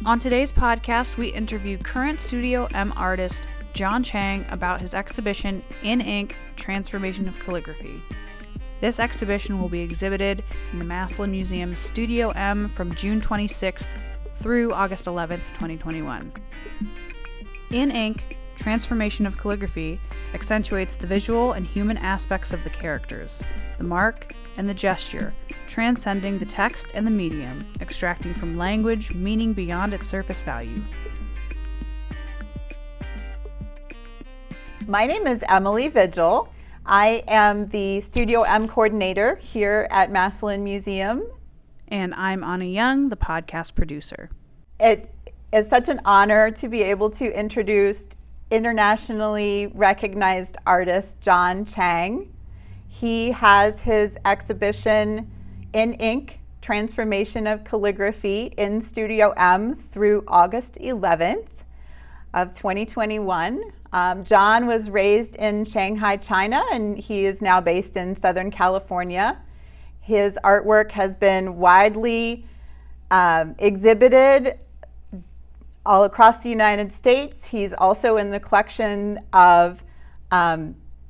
On today's podcast, we interview current Studio M artist John Chang about his exhibition In Ink, Transformation of Calligraphy. This exhibition will be exhibited in the MassMu Studio M from June 26th through August 11th, 2021. In Ink, Transformation of Calligraphy accentuates the visual and human aspects of the characters, the mark, and the gesture, transcending the text and the medium, extracting from language meaning beyond its surface value. My name is Emily Vigil. I am the Studio M coordinator here at MassMu. And I'm Anna Young, the podcast producer. It is such an honor to be able to introduce internationally recognized artist John Chang. He has his exhibition In Ink, Transformation of Calligraphy in Studio M through August 11th of 2021. John was raised in Shanghai, China, and he is now based in Southern California. His artwork has been widely exhibited all across the United States. He's also in the collection of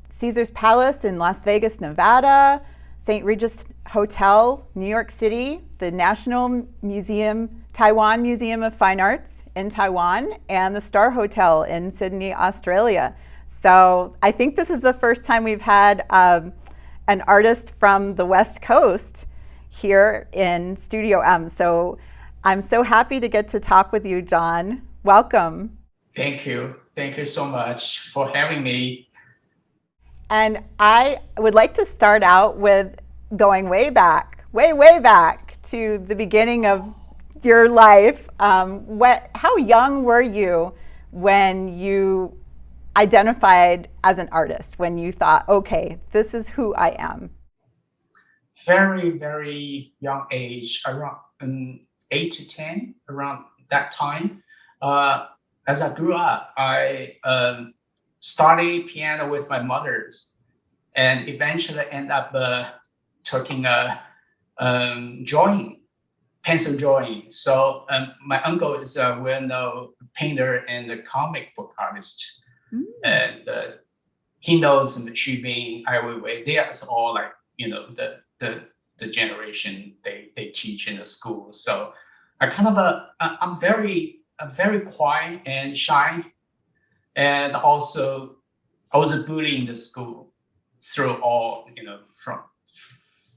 Caesar's Palace in Las Vegas, Nevada, St. Regis Hotel, New York City, the National Museum, Taiwan Museum of Fine Arts in Taiwan, and the Star Hotel in Sydney, Australia. So I think this is the first time we've had an artist from the West Coast here in Studio M. So I'm so happy to get to talk with you, John. Welcome. Thank you. Thank you so much for having me. And I would like to start out with going way back to the beginning of your life. How young were you when you identified as an artist, when you thought, okay, this is who I am? Very, very young age, around 8 to 10, around that time. As I grew up, I studied piano with my mother's and eventually end up taking a drawing, pencil drawing. So my uncle is a well-known painter and a comic book artist. And he knows Xu Bing, Ai Weiwei. They are all like, the generation they teach in the school. So I kind of I'm very quiet and shy, and also I was a bully in the school through all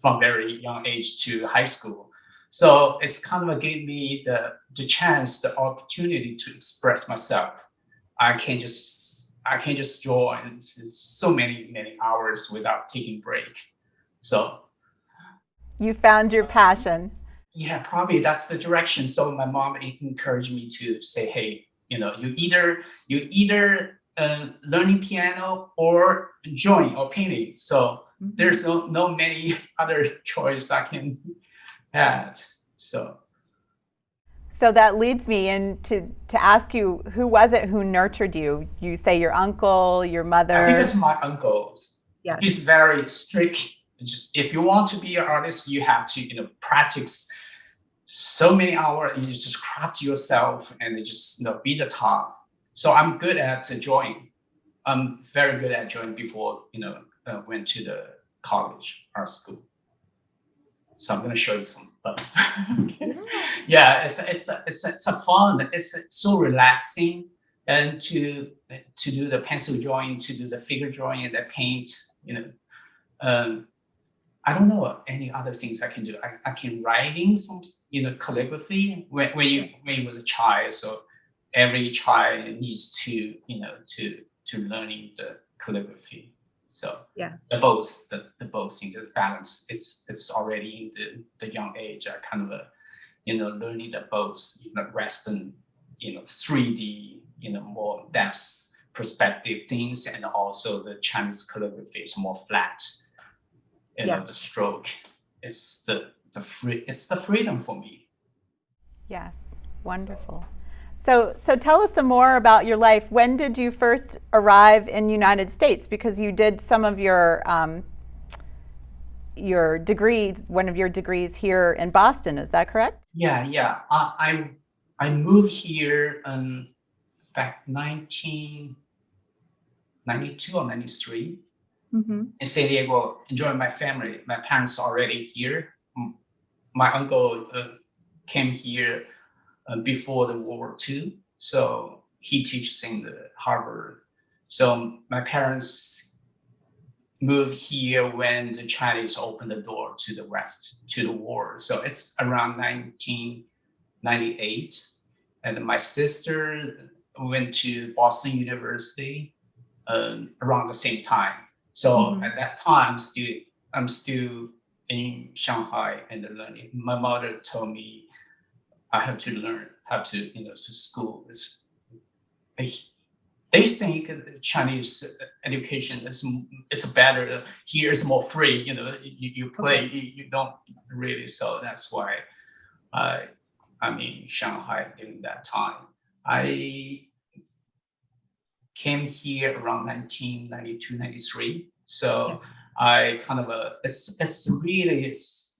from very young age to high school. So it's kind of gave me the chance, the opportunity to express myself. I can't just draw and so many hours without taking break. So you found your passion. Yeah, probably that's the direction. So my mom encouraged me to say, hey, you either learning piano or drawing or painting. So there's no many other choice I can add. So that leads me to ask you, who was it who nurtured you? You say your uncle, your mother. I think it's my uncle. Yeah, he's very strict. If you want to be an artist, you have to practice so many hours, and you just craft yourself and just be the top. So I'm good at drawing. I'm very good at drawing before went to the college art school. So I'm going to show you some. Yeah, it's a fun. It's so relaxing, and to do the pencil drawing, to do the figure drawing and the paint. I don't know any other things I can do. I can writing some, calligraphy when you was a child. So every child needs to learning the calligraphy. So yeah, the both things, this balance. It's already in the young age. I kind of learning the both, Western, 3D, more depth perspective things, and also the Chinese calligraphy is more flat. The stroke. It's the freedom for me. Yes, wonderful. So tell us some more about your life. When did you first arrive in the United States? Because you did some of your degrees, one of your degrees here in Boston. Is that correct? Yeah. I moved here back 1992 or 93 in San Diego, enjoying my family. My parents are already here. My uncle came here before the World War II, so he teaches in the Harvard. So my parents moved here when the Chinese opened the door to the West, to the war. So it's around 1998. And my sister went to Boston University around the same time. So at that time, I'm still in Shanghai and learning. My mother told me I have to learn how to, to school. They think Chinese education is better. Here is more free. You play, you don't really. So that's why I'm in Shanghai during that time. I came here around 1992, 93. So I kind of it's really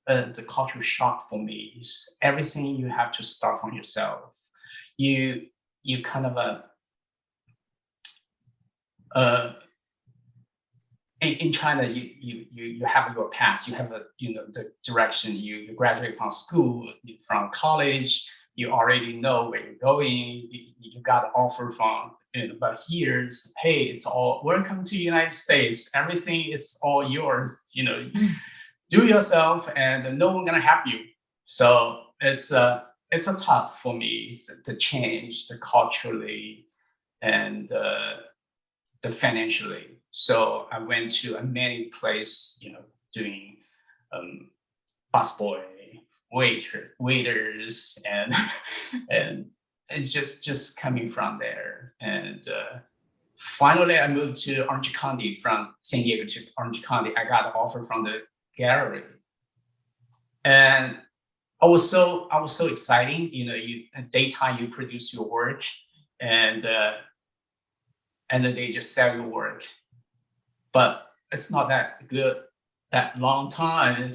the culture shock for me. It's everything you have to start from yourself. You kind of in China, you have your path. You have the direction. You graduate from school, from college. You already know where you're going. You got an offer from. But here's hey, it's all welcome to the United States. Everything is all yours. Do yourself, and no one gonna help you. So it's a tough for me to change the culturally and the financially. So I went to many places, doing busboy, waiters, and and just coming from there. And finally, I moved to Orange County from San Diego to Orange County. I got an offer from the gallery, and I was so exciting. Daytime you produce your work, and then they just sell your work, but it's not that good that long time.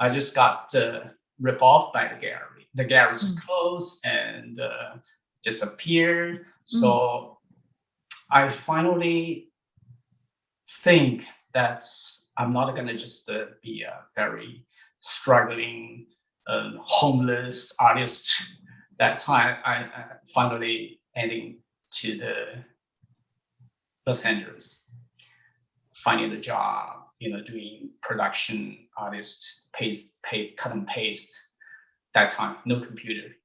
I just got ripped off by the gallery. The gallery just closed and disappeared. So I finally think that I'm not gonna just be a very struggling, homeless artist. That time, I finally ending to the Los Angeles, finding a job, doing production artist, cut and paste. That time, no computer.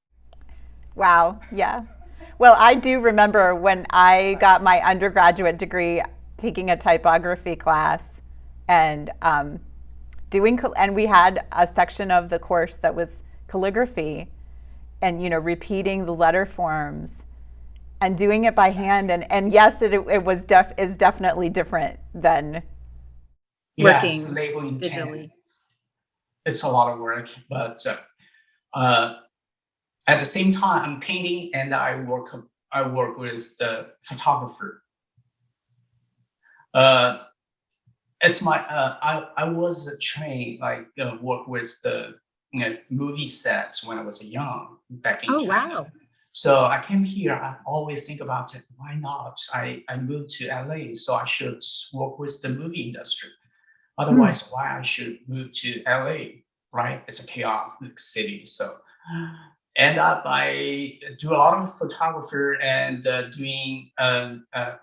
Wow, yeah. Well, I do remember when I got my undergraduate degree, taking a typography class and and we had a section of the course that was calligraphy, and repeating the letter forms and doing it by hand, and yes, it is definitely different than working digitally. It's a lot of work, but at the same time, I'm painting and I work with the photographer. It's my I was trained work with the movie sets when I was young back in China. Wow. So I came here. I always think about it. Why not? I moved to LA, so I should work with the movie industry. Otherwise, why I should move to LA, right? It's a chaotic city. So end up I do a lot of photographer and doing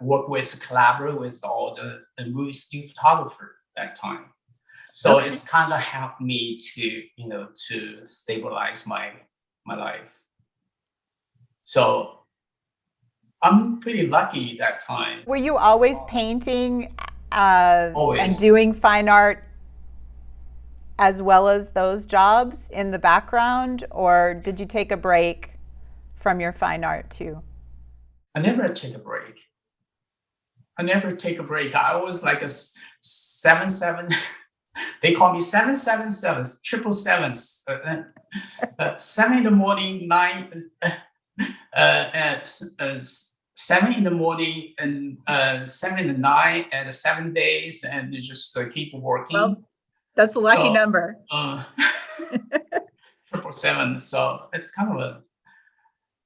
work with collaborate with all the movie studio photographer that time. So it's kind of helped me to to stabilize my life. So I'm pretty lucky that time. Were you always painting Always. and doing fine art as well as those jobs in the background, or did you take a break from your fine art too? I never take a break. I was like a 7-7. They call me 777, 777. 7 in the morning, 9 at 7 in the morning, and 7 to 9 and 7 days, and you just keep working. Well, that's a lucky number. 777. So it's kind of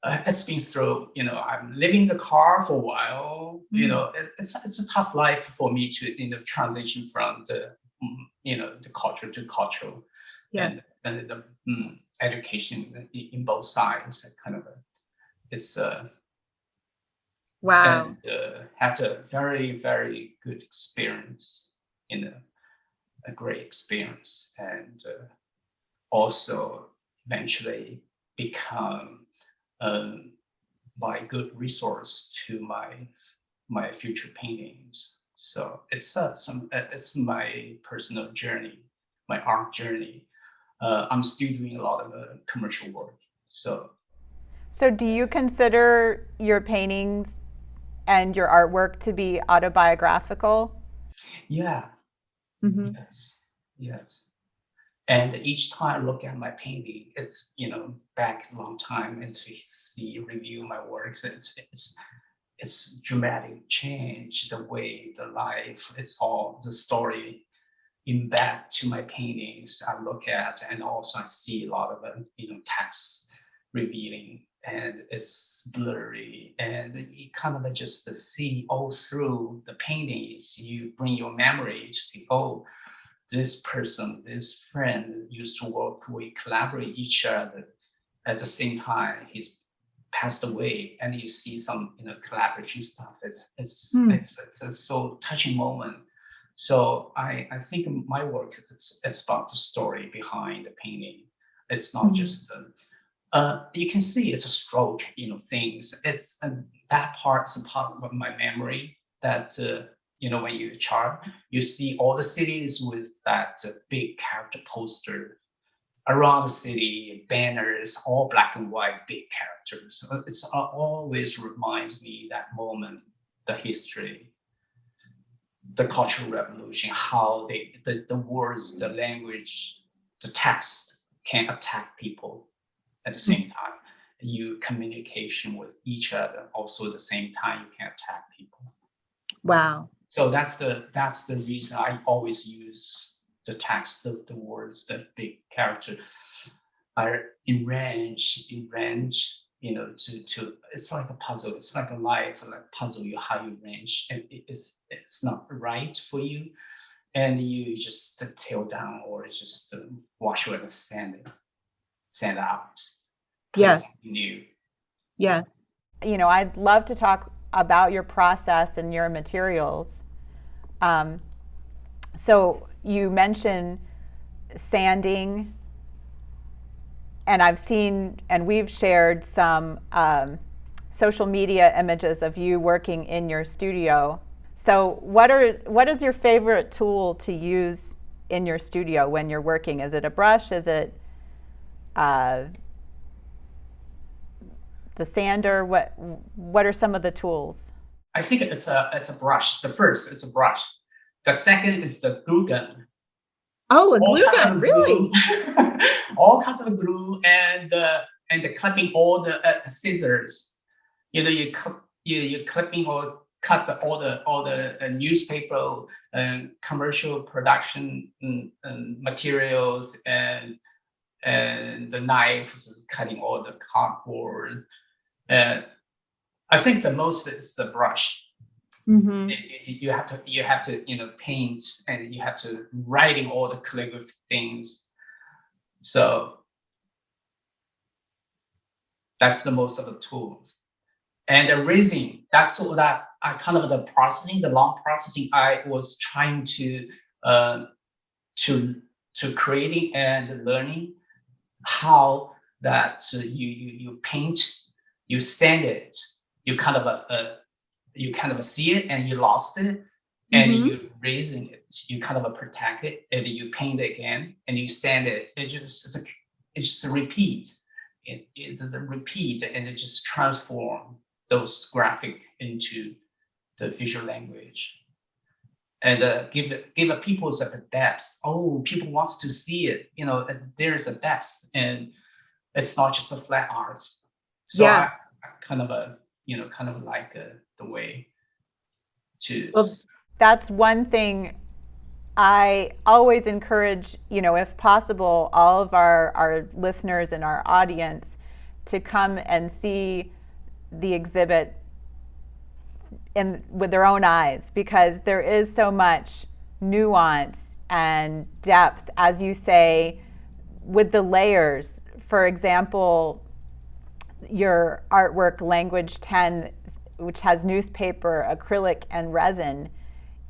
it's been through, I'm living in the car for a while, it's a tough life for me to, transition from the culture to cultural Yeah. and the education in both sides, kind of, it's, Wow. and had a very, very good experience, a great experience, and also eventually become my good resource to my future paintings. So it's it's my personal journey, my art journey. I'm still doing a lot of commercial work. So do you consider your paintings and your artwork to be autobiographical? Yeah, Mm-hmm. yes. And each time I look at my painting, it's back a long time, and to see review my works, it's dramatic change, the way, the life, it's all the story embed to my paintings I look at, and also I see a lot of text revealing, and it's blurry, and you kind of just see all through the paintings. You bring your memory to see, oh, this person, this friend used to work, we collaborate each other. At the same time, he's passed away, and you see some collaboration stuff. It's a so touching moment. So I think my work, it's about the story behind the painting. It's not just you can see it's a stroke, things. It's that part's a part of my memory that when you chart, you see all the cities with that big character poster around the city, banners, all black and white, big characters. So it's always reminds me that moment, the history, the Cultural Revolution, how the words, the language, the text can attack people at the same time. You communication with each other, also at the same time you can attack people. Wow. So that's the reason I always use the text, the words, the big character are in range, to it's like a puzzle. It's like a life, like puzzle. How you arrange, and if it's not right for you, and you just tear down or just wash away and sand out. Yes. New. Yes. I'd love to talk about your process and your materials. So you mentioned sanding, and I've seen, and we've shared some social media images of you working in your studio. So what is your favorite tool to use in your studio when you're working? Is it a brush? Is it the sander? What are some of the tools? I think it's a brush. The first is a brush. The second is the glue gun. Oh, a glue gun, really? All kinds of glue, and the clipping all the scissors. You clipping or cut all the newspaper and commercial production materials, and the knives cutting all the cardboard. I think the most is the brush. Mm-hmm. You have to paint, and you have to writing all the calligraphy things. So that's the most of the tools. And the resin, that's all that I kind of the long processing I was trying to creating and learning how that you paint, you sand it, you kind of see it, and you lost it, and you raising it, you kind of protect it, and you paint it again, and you sand it. It's just a repeat. It's a repeat, and it just transform those graphic into the visual language, and give people the depth. Oh, people wants to see it. There's a depth, and it's not just a flat art. So yeah. I kind of like the way to. Well, that's one thing I always encourage, if possible, all of our listeners and our audience to come and see the exhibit with their own eyes, because there is so much nuance and depth, as you say, with the layers. For example, your artwork, Language 10, which has newspaper, acrylic, and resin,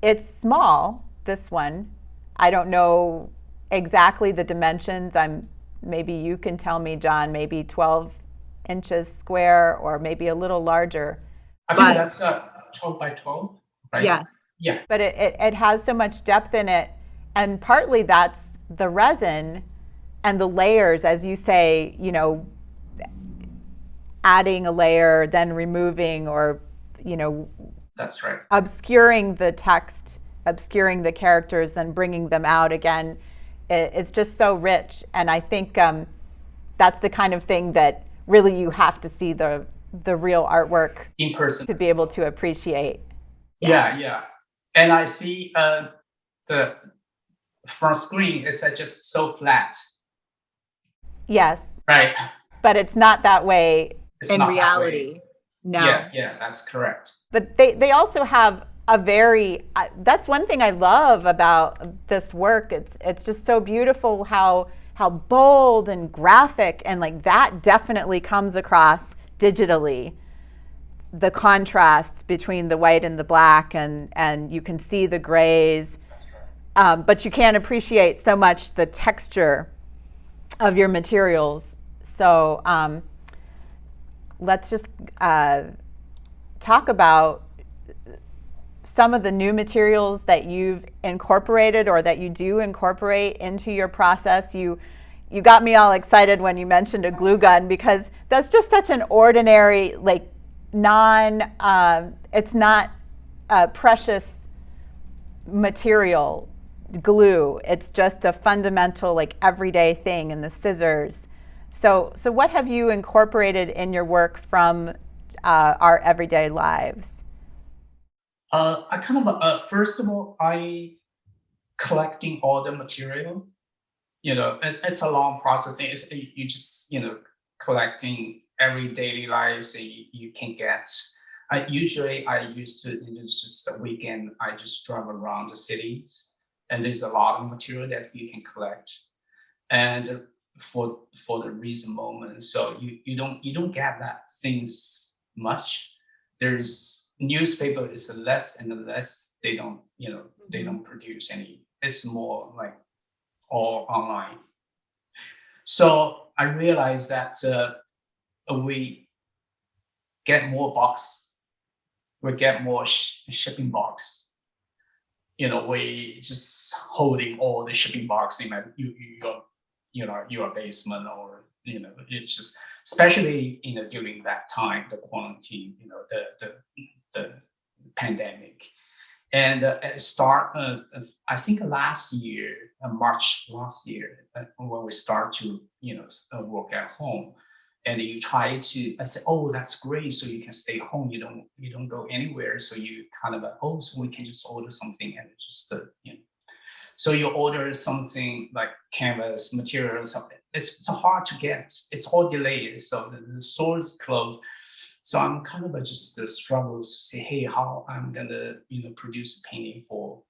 it's small, this one. I don't know exactly the dimensions. Maybe you can tell me, John, maybe 12 inches square or maybe a little larger. I think that's 12 by 12, right? Yes. Yeah. But it has so much depth in it. And partly that's the resin and the layers, as you say, you know, adding a layer, then removing, or, you know, that's right, obscuring the text, obscuring the characters, then bringing them out again. It's just so rich. And I think that's the kind of thing that really you have to see the real artwork in person to be able to appreciate. Yeah. And I see the front screen is just so flat. Yes. Right. But it's not that way It's in not reality. No. Yeah, that's correct. But they also have a very, that's one thing I love about this work. It's just so beautiful how bold and graphic, and like that definitely comes across digitally. The contrast between the white and the black, and you can see the grays, but you can't appreciate so much the texture of your materials. So let's just talk about some of the new materials that you've incorporated or that you do incorporate into your process. You got me all excited when you mentioned a glue gun, because that's just such an ordinary, like, it's not a precious material, glue. It's just a fundamental, like, everyday thing, and the scissors. So what have you incorporated in your work from our everyday lives? I kind of, first of all, I collecting all the material. You know, it's a long process. You just, you know, collecting every daily lives that you can get. I used to, it's just a weekend, I just drive around the city, and there's a lot of material that you can collect. And for the recent moment, so you don't get that things much. There's newspaper is less and less. They don't, you know, they don't produce any. It's more like all online. So I realized that we get more box, we get more shipping box. You know, we just holding all the shipping box in your basement, or, you know, it's just, especially, you know, during that time, the quarantine, you know, the pandemic. And it start, I think last year, March last year, when we start to, you know, work at home, and you try to, I say, oh, that's great. So you can stay home. You don't go anywhere. So you kind of, oh, so we can just order something and just, you know. So you order something like canvas material or something. It's hard to get. It's all delayed. So the store is closed. So I'm kind of just struggle to say, hey, how I'm gonna, you know, produce a painting for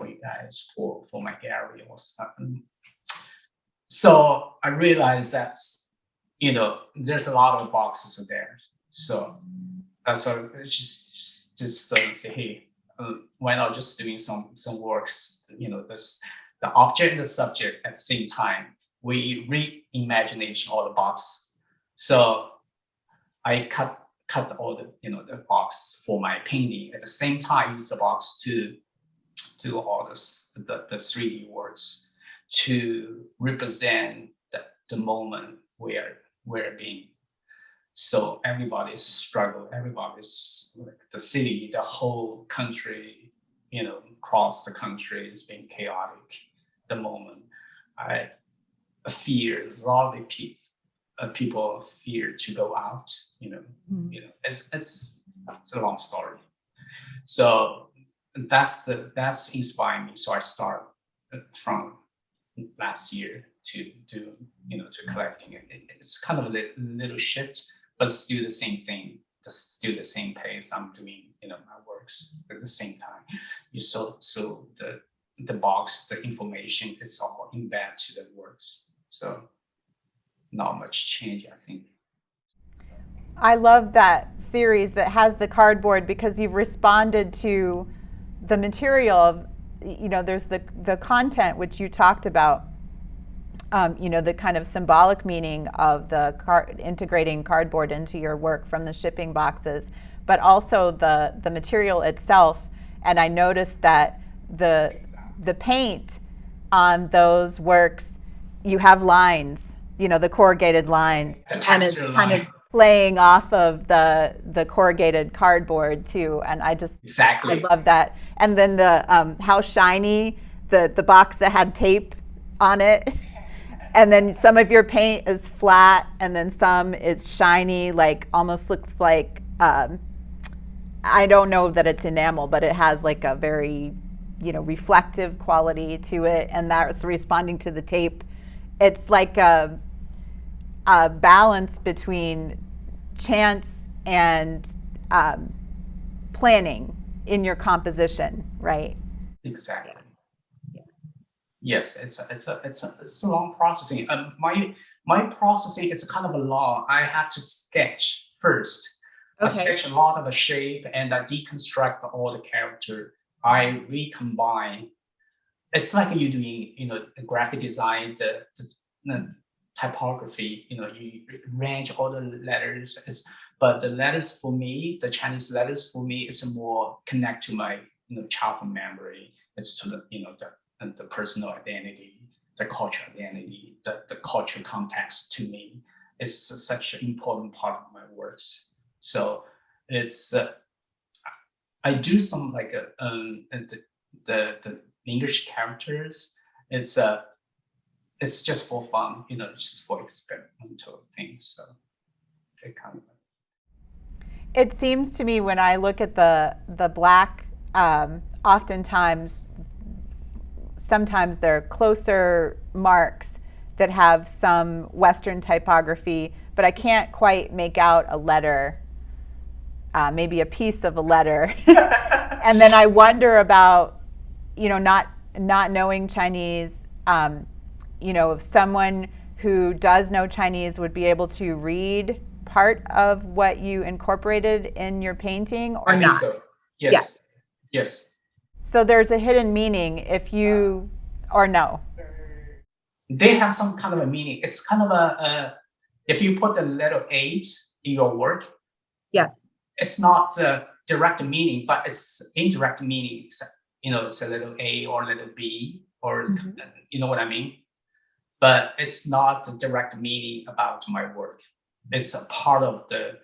you guys, for my gallery or something. So I realized that, you know, there's a lot of boxes there. So that's why I just say, hey, why not just doing some works, you know, the object and the subject at the same time. We reimagination all the box. So I cut all the, you know, the box for my painting. At the same time, use the box to do all this, the 3D works, to represent the moment we're being. So everybody's struggle, everybody's, like, the city, the whole country, you know, across the country is being chaotic. The moment I fear, there's a lot of people fear to go out. You know, you know, it's a long story. So that's inspiring me. So I start from last year to to collecting it. It's kind of a little shift, but still the same thing, just still the same pace. I'm doing my works at the same time. So the box, the information, it's all embedded to the works. So not much change, I think. I love that series that has the cardboard because you've responded to the material of, there's the content which you talked about, the kind of symbolic meaning of integrating cardboard into your work from the shipping boxes, but also the material itself. And I noticed that the paint on those works, you have lines, the corrugated lines, and it's kind of playing off of the corrugated cardboard too, and I love that. And then the how shiny the box that had tape on it, and then some of your paint is flat, and then some is shiny, like almost looks like I don't know that it's enamel, but it has like a very reflective quality to it, and that's responding to the tape. It's like a balance between chance and planning in your composition, right? Exactly. Yeah. Yes, it's a long processing. My processing is kind of a long. I have to sketch first. Okay. I sketch a lot of the shape and I deconstruct all the character. I recombine. It's like you doing graphic design, the typography, you arrange all the letters. But the letters for me, the Chinese letters for me, is more connect to my childhood memory. It's to the personal identity, the cultural identity, the cultural context to me. It's such an important part of my works. So it's I do some like the English characters. It's just for fun, just for experimental things. So it kind of. It seems to me when I look at the black, sometimes they're closer marks that have some Western typography, but I can't quite make out a letter, maybe a piece of a letter. And then I wonder about, not knowing Chinese. If someone who does know Chinese would be able to read part of what you incorporated in your painting or not? I think so. Yes. Yeah. Yes. So there's a hidden meaning or no? They have some kind of a meaning. It's kind of if you put the letter H in your work, yes, it's not a direct meaning, but it's indirect meaning. It's a little A or a little B, or you know what I mean? But it's not the direct meaning about my work. It's a part of the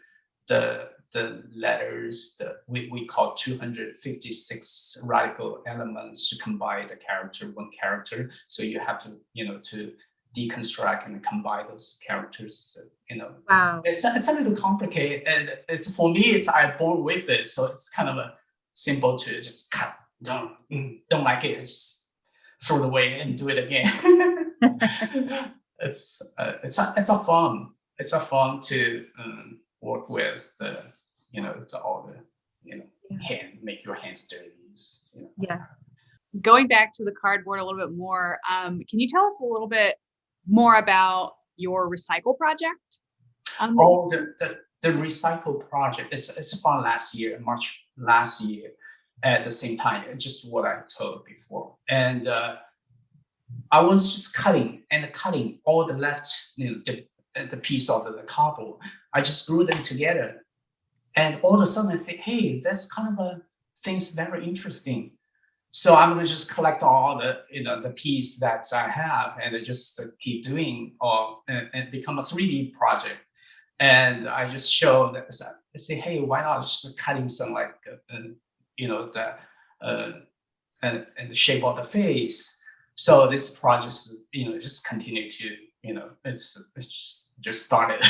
letters that we call 256 radical elements to combine one character. So you have to to deconstruct and combine those characters. Wow. It's a little complicated, and it's for me. I'm born with it, so it's kind of a simple to just cut. Don't like it, just throw it away and do it again. It's a fun. It's a fun to work with all the hand, make your hands dirty. Yeah. Going back to the cardboard a little bit more, can you tell us a little bit more about your recycle project? The recycle project. It's fun March last year. At the same time, just what I told before, and I was just cutting all the left, the piece of the cardboard. I just glue them together, and all of a sudden I think, hey, that's kind of a thing's very interesting. So I'm gonna just collect all the the piece that I have and just keep doing, and become a 3D project. And I just show that I say, hey, why not just cutting some like and the shape of the face. So this project, just continue to, it's just started.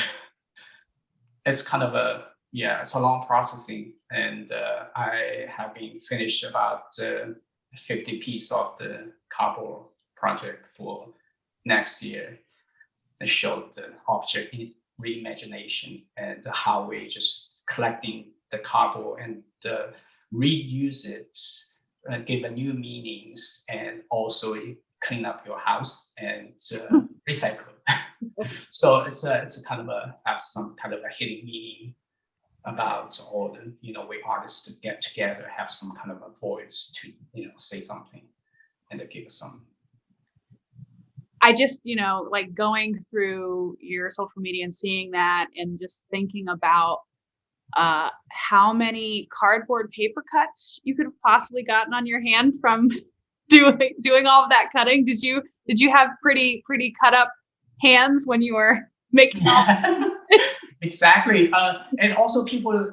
It's kind of it's a long processing, and I have been finished about 50 pieces of the cardboard project for next year and showed the object in reimagination and how we just collecting the cardboard and reuse it, give a new meanings, and also clean up your house and recycle it. So it's a kind of have some kind of a hidden meaning about all the, we artists to get together, have some kind of a voice to, say something and to give us some. I just, like going through your social media and seeing that and just thinking about how many cardboard paper cuts you could have possibly gotten on your hand from doing all of that cutting. Did you have pretty cut up hands when you were making all Exactly. And also people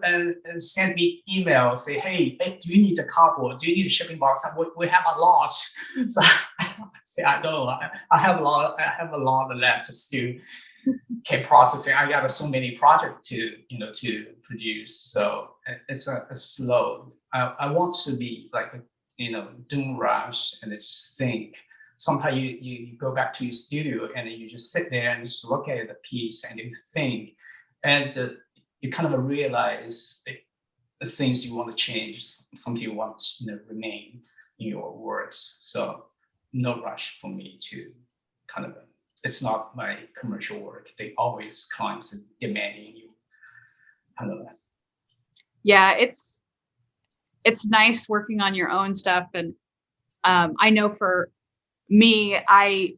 send me emails, say, hey, do you need a cardboard? Do you need a shipping box? We have a lot. So I say, I don't. I have a lot left to still keep processing. I got so many projects to produce. So it's a slow. I want to be like, don't rush and just think. Sometimes you go back to your studio and you just sit there and just look at the piece and you think. And you kind of realize the things you want to change, something you want to remain in your works. So no rush for me to kind of, it's not my commercial work. They always clients demanding you kind of. Yeah, it's nice working on your own stuff. And I know for me, I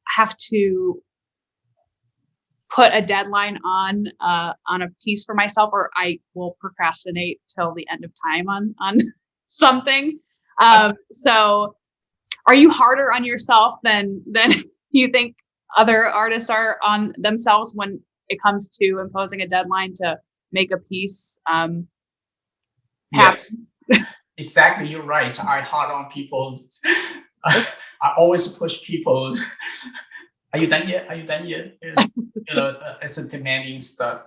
have to put a deadline on a piece for myself, or I will procrastinate till the end of time on something. So are you harder on yourself than you think other artists are on themselves when it comes to imposing a deadline to make a piece happen? Yes, exactly. You're right. I hard on people's. I always push people. Are you done yet? Are you done yet? It's a demanding stuff.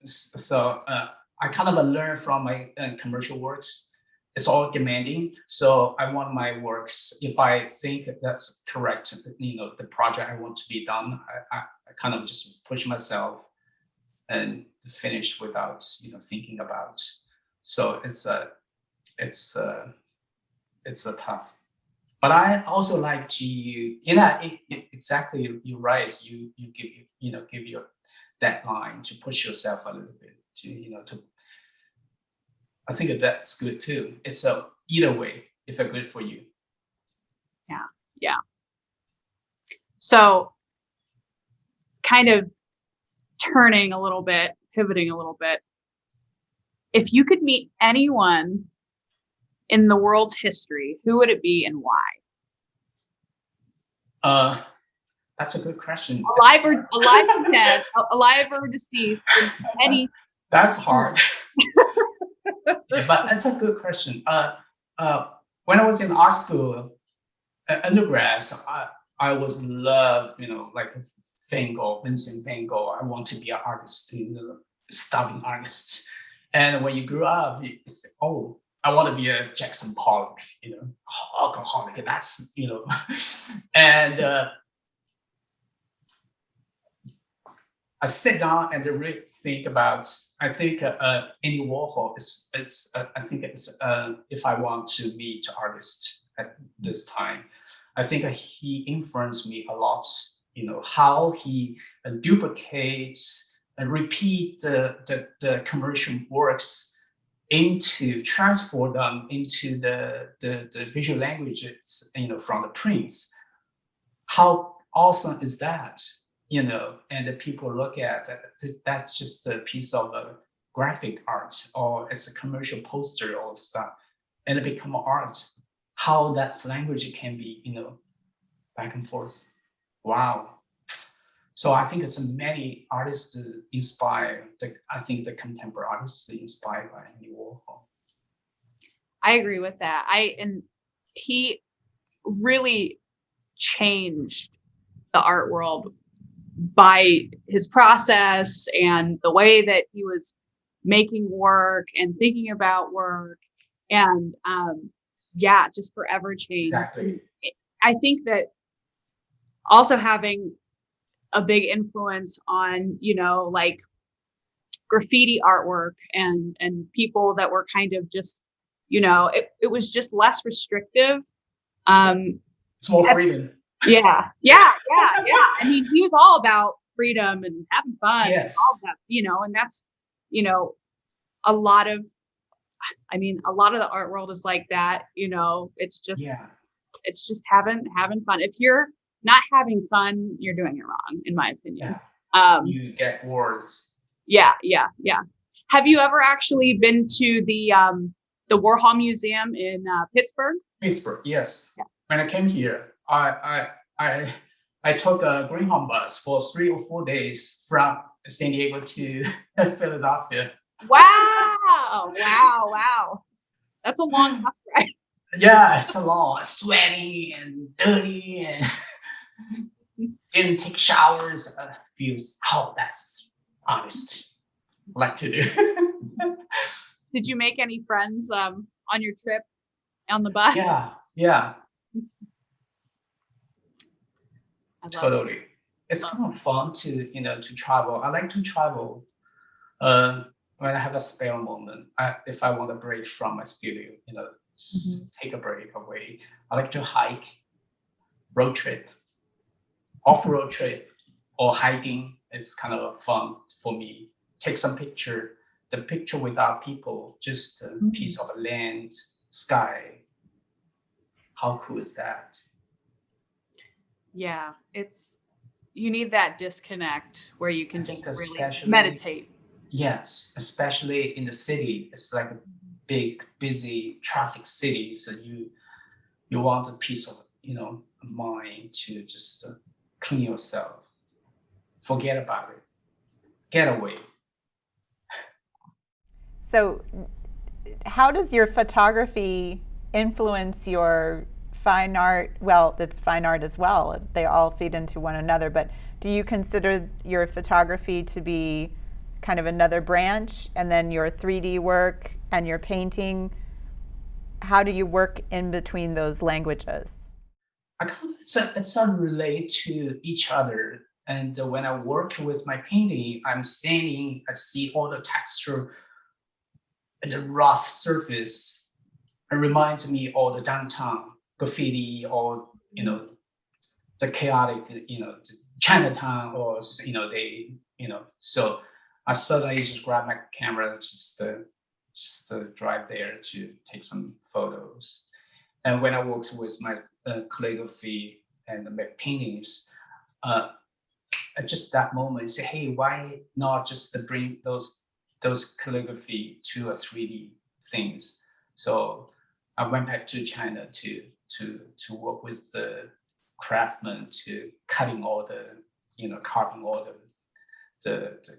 So I kind of learn from my commercial works. It's all demanding. So I want my works, if I think that's correct, the project I want to be done, I kind of just push myself and finish without, thinking about. So it's a tough. But I also like to, exactly, you're right. You give your deadline to push yourself a little bit to. I think that's good too. It's either way, if it's good for you. Yeah. So, kind of pivoting a little bit. If you could meet anyone in the world's history, who would it be and why? That's a good question. Alive or dead, alive or deceased, any. That's hard. But that's a good question. When I was in art school, undergrad, I was loved, like Vincent Van Gogh. I want to be an artist, starving artist. And when you grew up, you say, oh, I want to be a Jackson Pollock, alcoholic. That's, and I sit down and really think about. I think Andy Warhol is. I think it's. If I want to meet artists at this time, I think he influenced me a lot. How he duplicates and repeat the commercial works transfer them into the visual languages, from the prints. How awesome is that? And the people look at that's just a piece of graphic art, or it's a commercial poster or stuff, and it become art. How that language can be, back and forth. Wow. So I think it's many artists inspired. I think the contemporary artists inspired by Andy Warhol. I agree with that. And he really changed the art world by his process and the way that he was making work and thinking about work, and just forever changed. Exactly. I think that also having a big influence on, you know, like graffiti artwork and people that were kind of just, you know, it was just less restrictive. It's more freedom. Yeah. I mean, he was all about freedom and having fun. Yes. And all that, you know, and that's, you know, a lot of the art world is like that, you know. It's just having fun. If you're not having fun, you're doing it wrong, in my opinion. You get worse. Yeah. Have you ever actually been to the Warhol Museum in Pittsburgh? Pittsburgh, yes. Yeah. When I came here, I took a Greyhound bus for 3 or 4 days from San Diego to Philadelphia. Wow. That's a long bus ride. Yeah, it's a long, sweaty and dirty, and didn't take showers. Feels, that's honest. Like to do. Did you make any friends on your trip on the bus? Yeah. Totally. It's kind of fun to, you know, to travel. I like to travel when I have a spare moment. If I want a break from my studio, you know, just take a break away. I like to hike, road trip, off-road trip, or hiking. It's kind of fun for me. Take some picture, the picture without people, just a piece of land, sky. How cool is that? Yeah, you need that disconnect where you can just really meditate. Yes, especially in the city. It's like a big, busy traffic city. So you want a piece of, you know, mind to just clean yourself. Forget about it. Get away. So how does your photography influence your fine art? Well, it's fine art as well. They all feed into one another. But do you consider your photography to be kind of another branch, and then your 3D work and your painting? How do you work in between those languages? It's all relate to each other. And when I work with my painting, I see all the texture and the rough surface. It reminds me of the downtown graffiti, or, you know, the chaotic, you know, Chinatown, or, you know, so I suddenly just grab my camera, just drive there to take some photos. And when I work with my calligraphy and my paintings, at just that moment, say, hey, why not just to bring those calligraphy to a 3D things? So I went back to China to work with the craftsmen to carving all the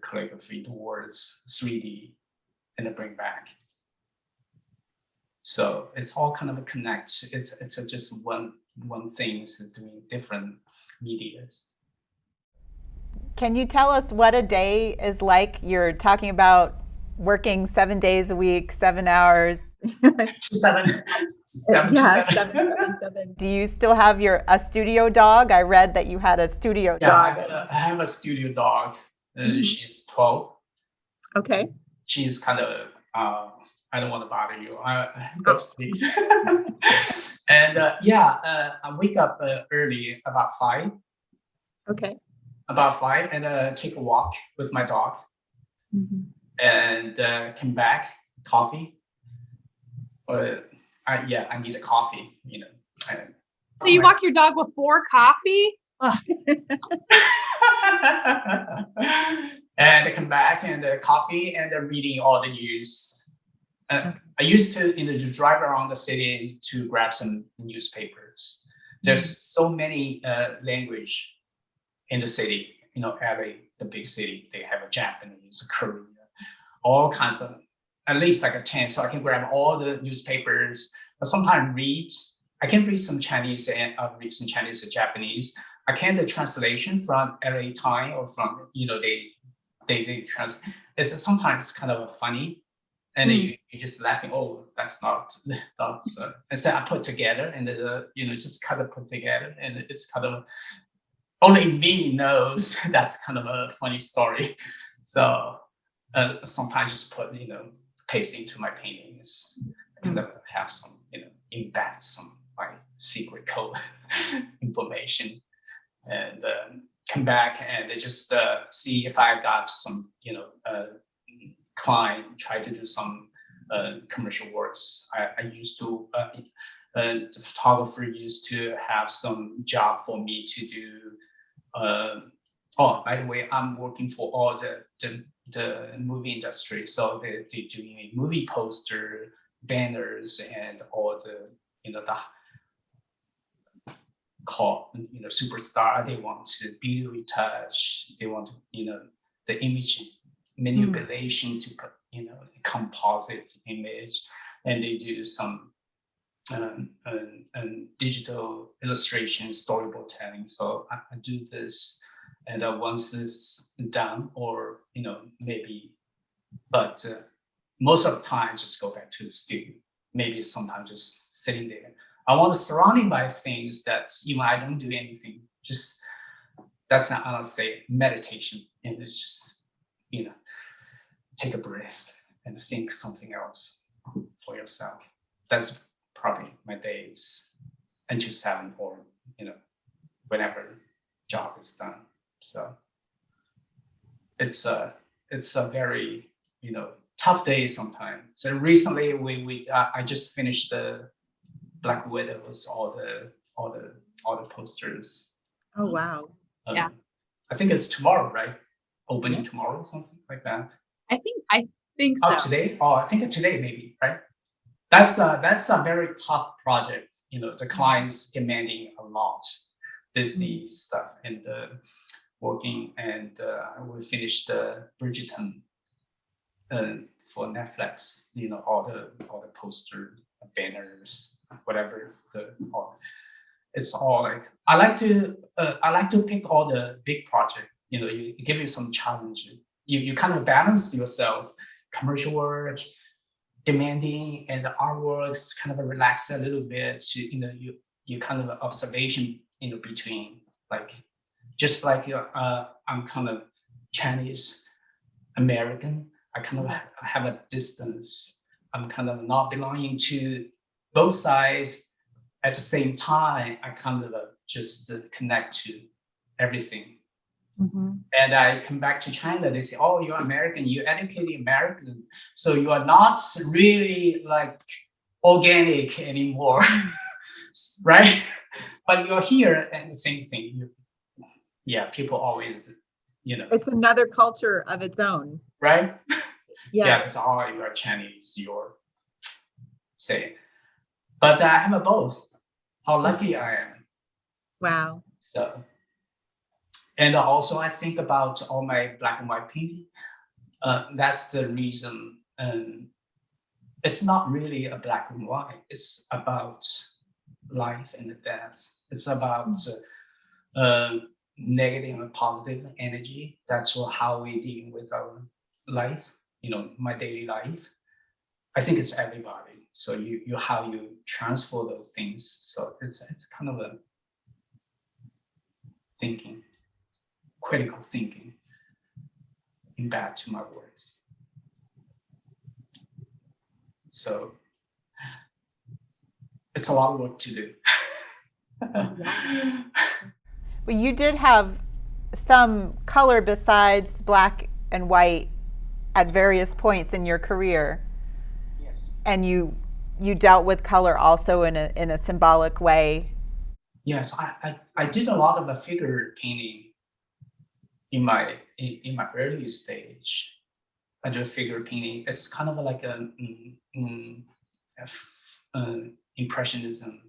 calligraphy towards 3D and then bring back. So it's all kind of a connect. It's just one thing is doing different medias. Can you tell us what a day is like? You're talking about working 7 days a week, 7 hours. 7. Do you still have a studio dog? I read that you had a studio dog. I have a studio dog. She's 12. Okay. She's kind of, I don't want to bother you. I go sleep. And I wake up early, about 5. Okay. About 5, and take a walk with my dog. And come back, coffee. I need a coffee, you know. So you walk your dog before coffee? And I come back and coffee and reading all the news. I used to, you know, to drive around the city to grab some newspapers. There's so many language in the city, you know, LA, the big city. They have a Japanese, Korean, all kinds of, at least like a 10. So I can grab all the newspapers. But sometimes I can read some Chinese and read some Chinese and Japanese. I can the translation from LA Time, or from, you know, they it's sometimes kind of funny, and then you just laughing. Oh, that's not. And so I put together, and you know, just kind of put together, and it's kind of only me knows. That's kind of a funny story. So sometimes just put, paste into my paintings, kind of have some, embed some my secret code information, and come back and just see if I got some, client, try to do some commercial works. I used to, the photographer used to have some job for me to do. Oh, by the way, I'm working for all the movie industry. So they're doing a movie poster, banners, and all the, the call, superstar. They want to be retouch. They want to, the image manipulation to put, composite image, and they do some digital illustration, storyboard telling. So I do this, and once it's done, or maybe, but most of the time just go back to the studio. Maybe sometimes just sitting there. I want to surrounding by things that even I don't do anything. Just that's I don't say meditation, and it's just take a breath and think something else for yourself. That's probably my days until 7, or whenever job is done. So it's a very tough day sometimes. So recently I just finished the Black Widows, all the posters. Oh wow! Yeah. I think it's tomorrow, right? Opening tomorrow, something like that. I think so. Oh, today? Oh, I think today maybe, right? That's a very tough project. The clients demanding a lot, Disney stuff, and working, and we finished Bridgerton for Netflix. All the poster, banners, whatever. It's all like I like to pick all the big project. You give you some challenge. You kind of balance yourself. Commercial work, demanding, and the artworks kind of relax a little bit. You kind of observation between, like, just like I'm kind of Chinese American. I kind of have a distance. I'm kind of not belonging to both sides. At the same time, I kind of just connect to everything. And I come back to China, they say, oh, you're American, you're educated American, so you are not really like organic anymore, right? But you're here, and the same thing. People always, It's another culture of its own. Right? Yeah. It's all you're Chinese, you're say. But I have a both. How lucky I am. Wow. So. And also, I think about all my black and white painting. That's the reason. It's not really a black and white. It's about life and death. It's about negative and positive energy. That's how we deal with our life. My daily life. I think it's everybody. So you how you transfer those things. So it's kind of a thinking. Critical thinking in back to my words. So it's a lot of work to do. Well, you did have some color besides black and white at various points in your career. Yes. And you dealt with color also in a symbolic way. Yes, I did a lot of the figure painting. In my early stage, I do figure painting. It's kind of like impressionism,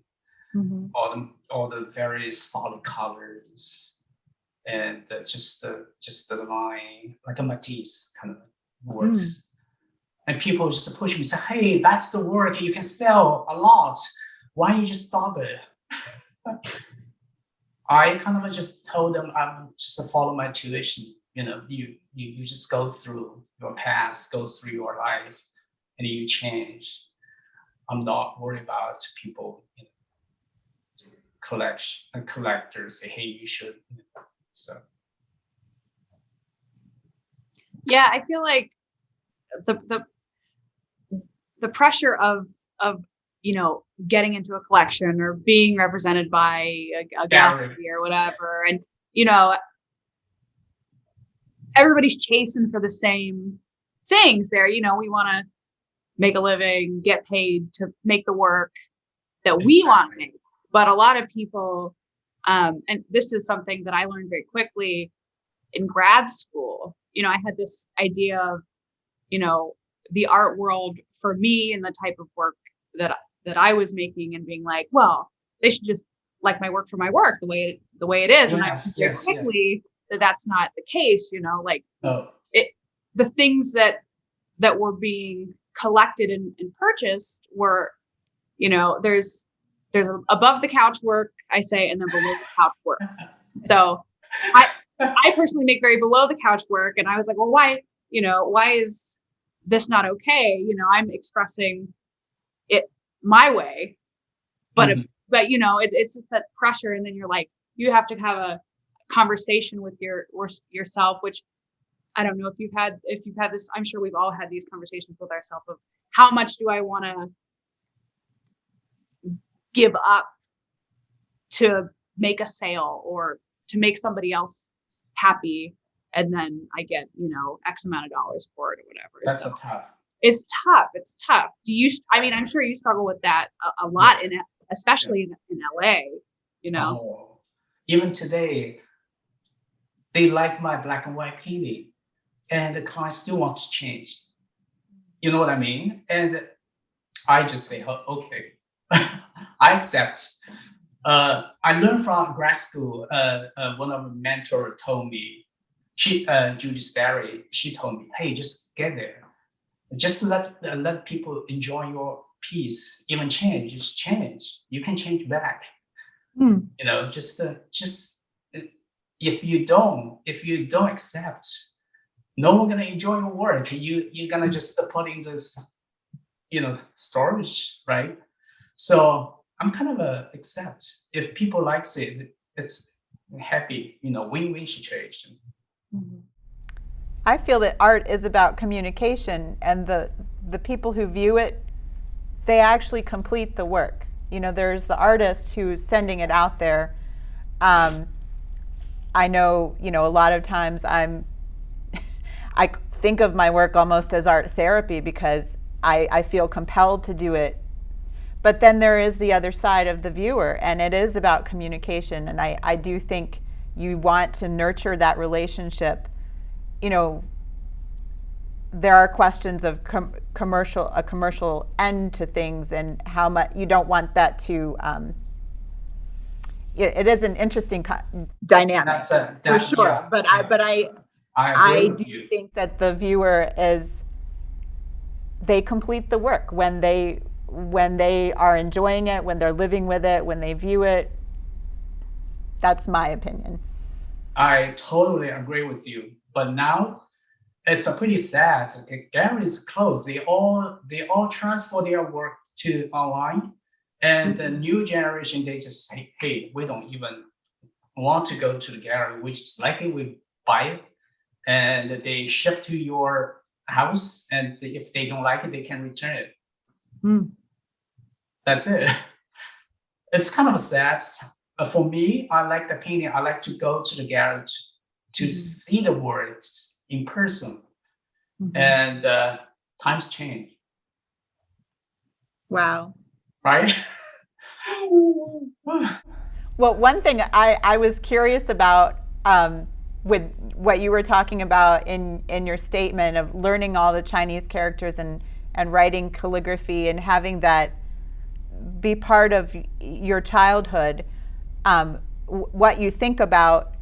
all the very solid colors, and just the line, like a Matisse kind of works. And people just push me, say, "Hey, that's the work. You can sell a lot. Why you just stop it?" I kind of just told them I'm just follow my tuition. You just go through your past, go through your life, and you change. I'm not worried about people collectors say, hey, you should. So. Yeah, I feel like the pressure of getting into a collection or being represented by a gallery or whatever, and everybody's chasing for the same things there. We want to make a living, get paid to make the work that we want to make. But a lot of people, and this is something that I learned very quickly in grad school, I had this idea of, the art world for me and the type of work that I was making, and being like, well, they should just like my work for my work the way it is. And I learned very quickly that that's not the case, the things that were being collected and purchased were, there's above the couch work, I say, and then below the couch work. So I personally make very below the couch work, and I was like, well, why is this not okay? I'm expressing it my way, but it's just that pressure, and then you're like, you have to have a conversation with yourself, which I don't know if you've had this. I'm sure we've all had these conversations with ourselves of how much do I want to give up to make a sale or to make somebody else happy, and then I get X amount of dollars for it or whatever. That's tough. It's tough. Do you? I mean, I'm sure you struggle with that a lot, especially in LA. Oh, even today, they like my black and white painting, and the client still wants to change. You know what I mean? And I just say, okay, I accept. I learned from grad school. One of my mentors told me, Judy Sperry, she told me, hey, just get there. Just let people enjoy your piece. Even just change. You can change back. Just if you don't accept, no one gonna enjoy your work. You're gonna just put in this, storage, right? So I'm kind of accept. If people likes it, it's happy, win-win situation. Mm-hmm. I feel that art is about communication, and the people who view it, they actually complete the work. There's the artist who's sending it out there. I know, a lot of times I think of my work almost as art therapy because I feel compelled to do it. But then there is the other side of the viewer, and it is about communication. And I do think you want to nurture that relationship. There are questions of a commercial end to things, and how much you don't want that to. It is an interesting dynamic for sure. Yeah. But I do think that the viewer they complete the work when they are enjoying it, when they're living with it, when they view it. That's my opinion. I totally agree with you. But now it's pretty sad. The galleries closed. They all transfer their work to online, and the new generation, they just say, hey, we don't even want to go to the gallery. We just likely we buy it, and they ship to your house. And if they don't like it, they can return it. That's it. It's kind of sad. For me, I like the painting. I like to go to the gallery to see the works in person. And times change. Wow. Right? Well, one thing I was curious about with what you were talking about in your statement of learning all the Chinese characters and writing calligraphy and having that be part of your childhood, what you think about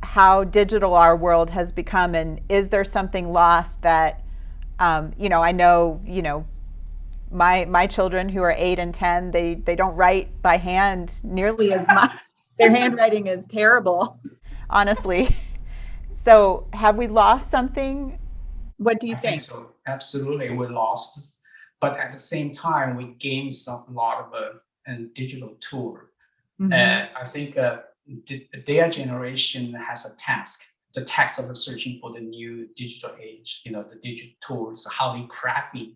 how digital our world has become, and is there something lost that, I know, my children who are 8 and 10, they don't write by hand nearly as much. Their handwriting is terrible, honestly. So have we lost something? What do you think? I think so. Absolutely, we lost. But at the same time, we gained a lot of a digital tool. I think their generation has a task, the task of searching for the new digital age, the digital tools, how they craft the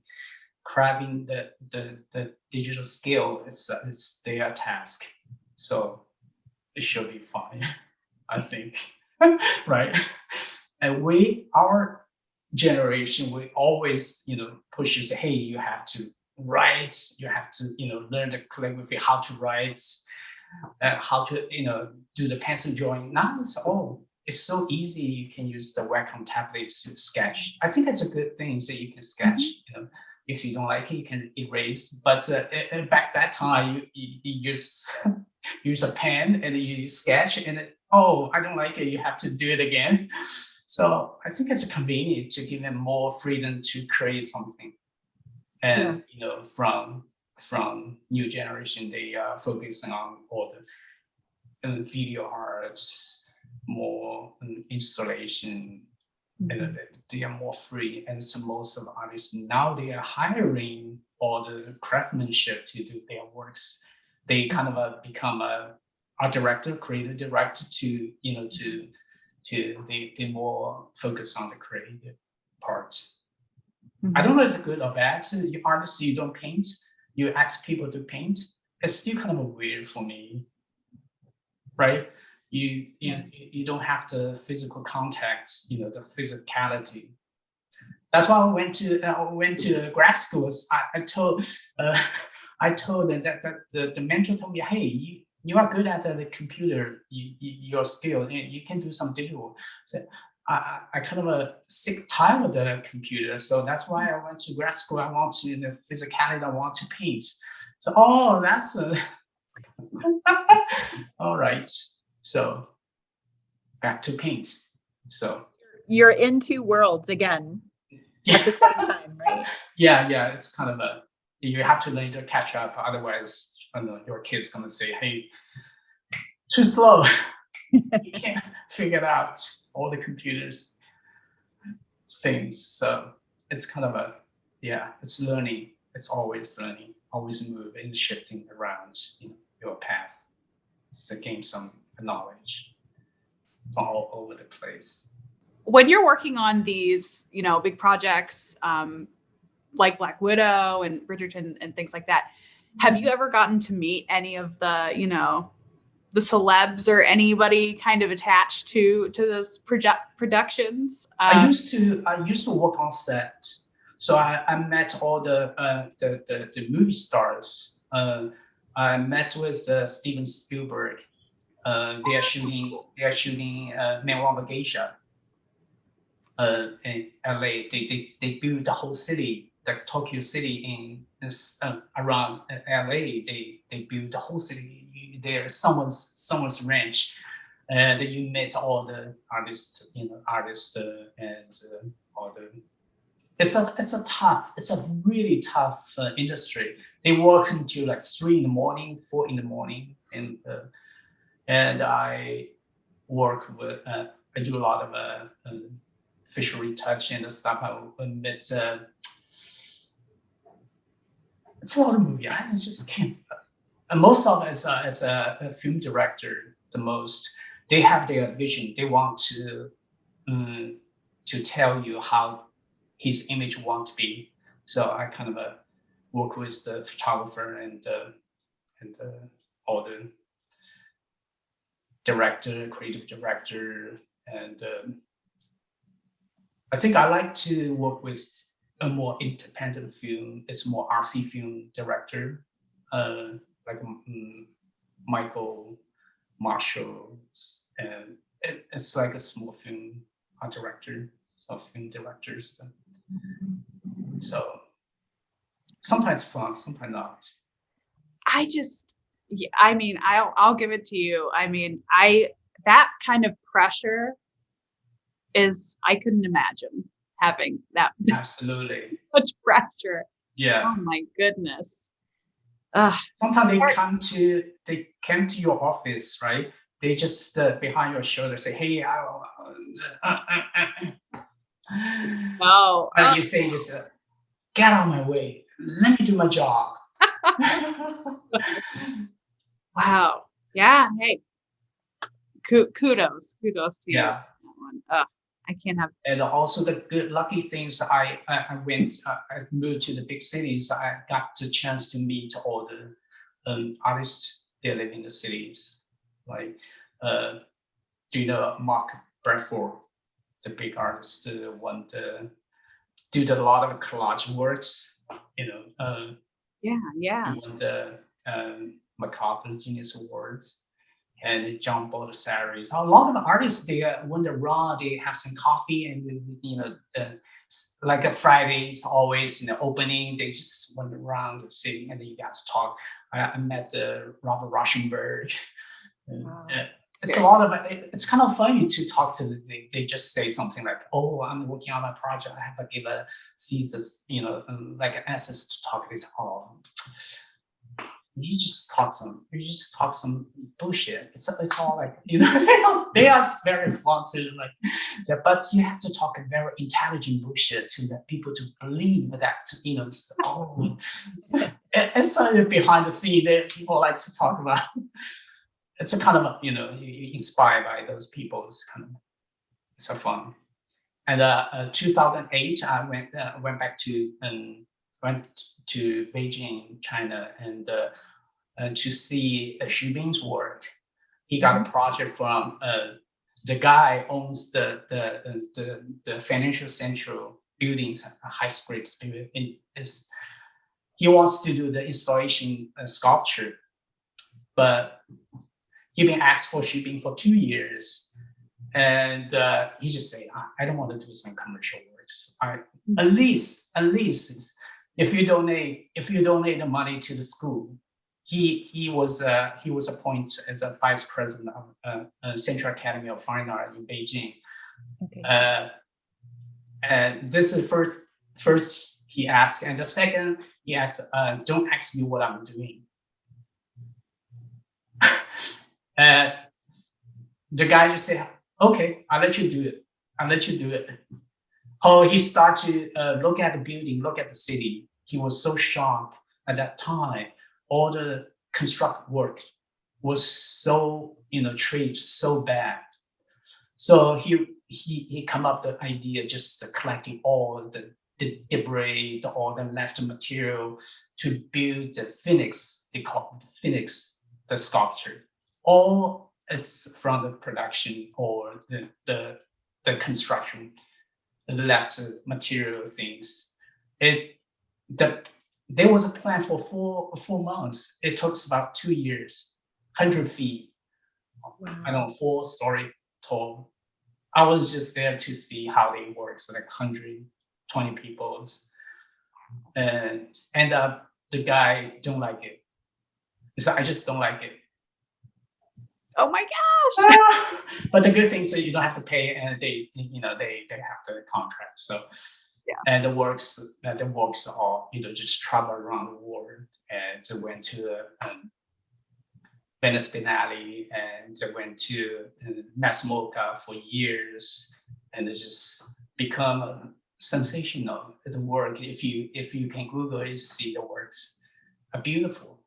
digital skill. It's their task. So it should be fine, I think. Right? And our generation, we always, push you, say, hey, you have to write, you have to, learn the calligraphy, how to write, how to, do the pencil drawing. Now it's so easy. You can use the Wacom tablet to sketch. I think it's a good thing that you can sketch, if you don't like it, you can erase. But back that time, you use use a pen and you sketch, and I don't like it, you have to do it again. So I think it's convenient to give them more freedom to create something. And from new generation, they are focusing on all the video arts, more installation, and they are more free. And so most of the artists now, they are hiring all the craftsmanship to do their works. They kind of become a art director, creative director they more focus on the creative part. I don't know if it's good or bad. So you artists, you don't paint, you ask people to paint. It's still kind of weird for me, right? You don't have the physical contact, the physicality. That's why I went to grad schools. I told them that the mentor told me, hey, you are good at the computer, your skill, you can do some digital. So I kind of sick tired of the computer, so that's why I went to grad school. I want to the physicality. I want to paint. So that's all right. So back to paint. So you're in two worlds again at the same time, right? Yeah. It's kind of you have to learn to catch up. Otherwise, your kid's gonna say, "Hey, too slow." You can't figure out all the computers things. So it's kind of it's learning. It's always learning, always moving, shifting around your path to gain some knowledge from all over the place. When you're working on these, big projects like Black Widow and Bridgerton and things like that, have you ever gotten to meet any of the, the celebs or anybody kind of attached to those productions? I used to work on set, so I met all the movie stars. I met with Steven Spielberg. They are shooting Man on Geisha in LA. They built the whole city, the Tokyo city around LA. They built the whole city. There's someone's ranch, and you met all the artists, and all the. It's a really tough industry. They work until like 3 a.m, 4 a.m, and I work with. I do a lot of facial retouch and stuff. I met. It's a lot of movies. I just can't. And most of it as a film director, the most they have their vision. They want to tell you how his image want to be. So I kind of work with the photographer and all the director, creative director, and I think I like to work with a more independent film. It's more artsy film director. Like Michael Marshall, and it's like a small film art director of film directors. So sometimes fun, sometimes not. I'll give it to you. I mean, that kind of pressure I couldn't imagine having that. Absolutely. Much pressure. Yeah. Oh my goodness. Sometimes they came to your office, right? They just behind your shoulder say, "Hey, no." And you say, "Just get out of my way. Let me do my job." Wow. Yeah. Hey, kudos to you. Yeah. I can't have. And also the good lucky things I moved to the big cities. I got the chance to meet all the artists that live in the cities. Like, do you know Mark Bradford, the big artist, the one to do a lot of collage works? Yeah. He won the MacArthur Genius Awards. And John Baldessari's. A lot of artists, they when they're raw, they have some coffee and like a Fridays always opening. They just went around the city and then you got to talk. I met Robert Rauschenberg. Wow. It's a lot of it's kind of funny to talk to them. They just say something like, "Oh, I'm working on my project. I have to give a thesis, like an essay to talk." This you just talk some bullshit. It's all like they are very fun to like, but you have to talk a very intelligent bullshit to get people to believe that it's behind the scene that people like to talk about. It's a kind of you inspired by those people. It's so fun. And 2008, I went back to went to Beijing, China, and to see Xu Bing's work. He got a project from the guy owns the Financial Central buildings, high scripts. He wants to do the installation sculpture, but he been asked for Xu Bing for 2 years, and he just said, "I don't want to do some commercial works. At least if you donate the money to the school." He was appointed as a vice president of Central Academy of Fine Art in Beijing. Okay. And this is first he asked, and the second he asked, "Don't ask me what I'm doing." The guy just said, "Okay, I'll let you do it." Oh, he started to look at the building, look at the city. He was so sharp at that time. All the construct work was so treated so bad. So he come up with the idea just collecting all the debris, all the left material to build the phoenix. They call it the phoenix, the sculpture. All is from the production or the construction, the left material things. There was a plan for four months. It took about 2 years, 100 feet. Wow. I don't know, 4-story tall. I was just there to see how it works, like 120 people. And the guy don't like it. So I just don't like it. Oh my gosh! But the good thing is that you don't have to pay, and they have the contract. So. Yeah. And the works are just travel around the world, and they went to Venice Biennale, and they went to MassMu for years, and it just become sensational. The work, if you can Google it, you see the works are beautiful.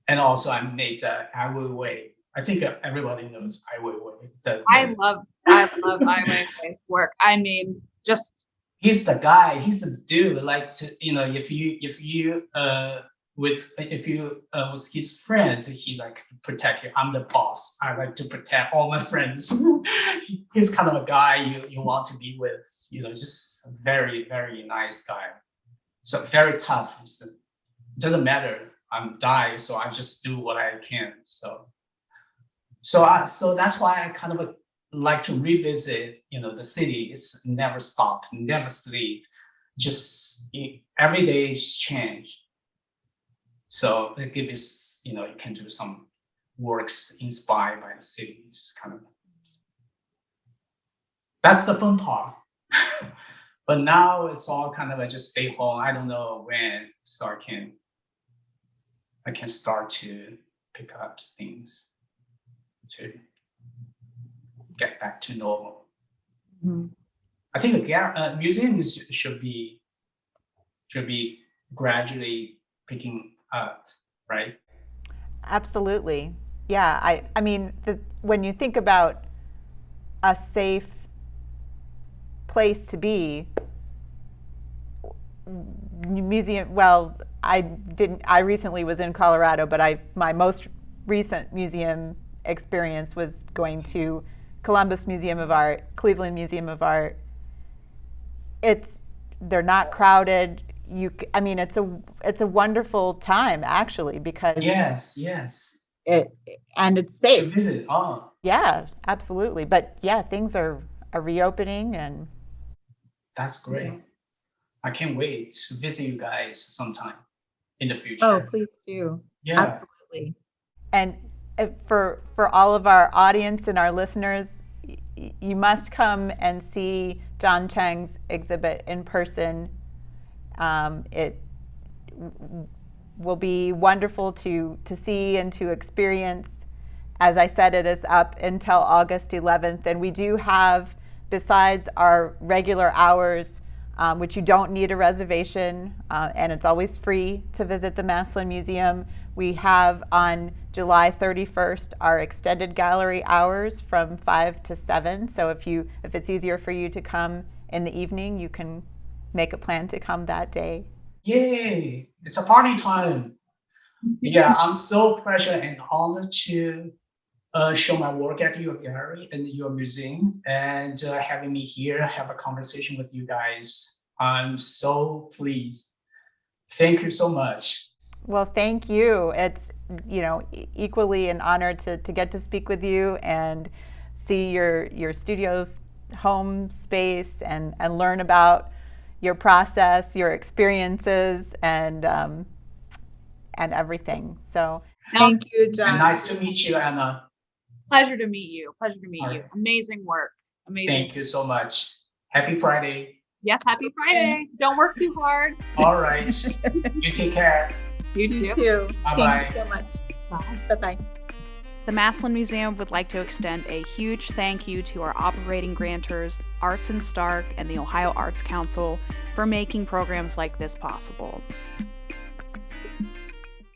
And also I made Ai Weiwei. I think everybody knows Ai Weiwei. I love Ai Weiwei's work. I mean, just. He's the guy. He's the dude. Like if you with his friends, he like protect you. I'm the boss. I like to protect all my friends. He's kind of a guy you want to be with. Just a very, very nice guy. So very tough. It doesn't matter. I'm dying, so I just do what I can. So that's why I kind of like to revisit, the city. It's never stop, never sleep. Just every day is change. So it gives, you can do some works inspired by the cities. Kind of. That's the fun part. But now it's all kind of I just stay home. I don't know when, so I can start to pick up things to get back to normal. Mm-hmm. I think museums should be gradually picking up, right? Absolutely. Yeah, I mean, when you think about a safe place to be, museum, well, I recently was in Colorado, but my most recent museum experience was going to Columbus Museum of Art, Cleveland Museum of Art. They're not crowded. I mean, it's a wonderful time actually, because Yes. and it's To safe. visit. Oh, Yeah, absolutely. But yeah, things are reopening, and that's great. I can't wait to visit you guys sometime in the Oh, future. please do. Yeah. Absolutely. and for all of our audience and our listeners, you must come and see John Chang's exhibit in person. It will be wonderful to see and to experience. As I said, it is up until August 11th, and we do have, besides our regular hours, which you don't need a reservation, and it's always free to visit the MassMu Museum, we have on July 31st our extended gallery hours from 5 to 7. So if it's easier for you to come in the evening, you can make a plan to come that day. Yay! It's a party time. Yeah, I'm so pleasure and honored to show my work at your gallery and your museum, and having me here have a conversation with you guys. I'm so pleased. Thank you so much. Well, thank you. It's equally an honor to get to speak with you and see your studio's home space and learn about your process, your experiences, and everything. So Thank you, And John. nice to meet you, Anna. Pleasure to meet you. Pleasure to meet All you. right. Amazing work. Amazing. Thank you so much. Happy Friday. Yes, happy Friday. Don't work too hard. All right. You take care. You You too. too. Bye-bye. Thank you so much. Bye. Bye-bye. The Massland Museum would like to extend a huge thank you to our operating grantors, Arts and Stark, and the Ohio Arts Council for making programs like this possible.